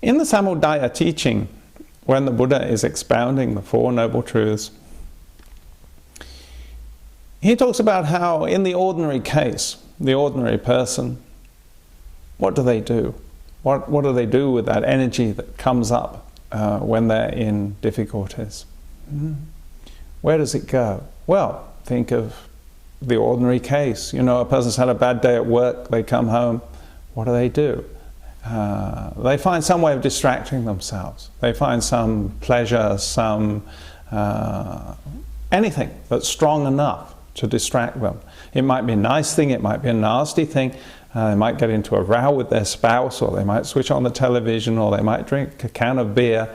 In the Samudaya teaching, when the Buddha is expounding the Four Noble Truths, he talks about how in the ordinary case, the ordinary person, what do they do? What do they do with that energy that comes up when they're in difficulties? Where does it go? Well, think of the ordinary case. You know, a person's had a bad day at work, they come home, what do? They find some way of distracting themselves. They find some pleasure, some anything that's strong enough to distract them. It might be a nice thing, it might be a nasty thing. They might get into a row with their spouse, or they might switch on the television, or they might drink a can of beer,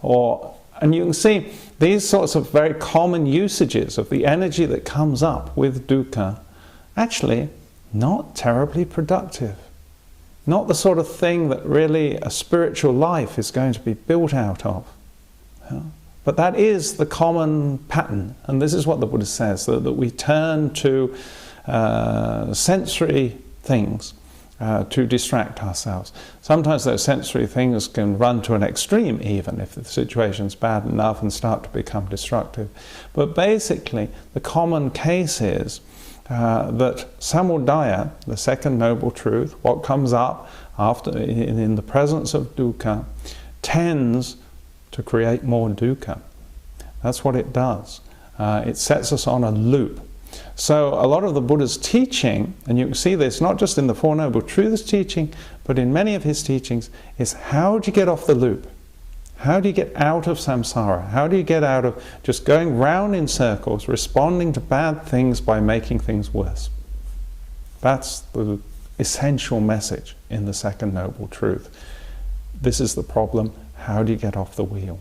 and you can see these sorts of very common usages of the energy that comes up with dukkha, actually not terribly productive. Not the sort of thing that really a spiritual life is going to be built out of. But that is the common pattern, and this is what the Buddha says, that we turn to sensory things to distract ourselves. Sometimes those sensory things can run to an extreme even if the situation's bad enough and start to become destructive. But basically the common case is that samudaya, the second noble truth, what comes up after in the presence of dukkha, tends to create more dukkha. That's what it does. It sets us on a loop. So a lot of the Buddha's teaching, and you can see this not just in the Four Noble Truths teaching, but in many of his teachings, is how do you get off the loop? How do you get out of samsara? How do you get out of just going round in circles, responding to bad things by making things worse? That's the essential message in the second noble truth. This is the problem. How do you get off the wheel?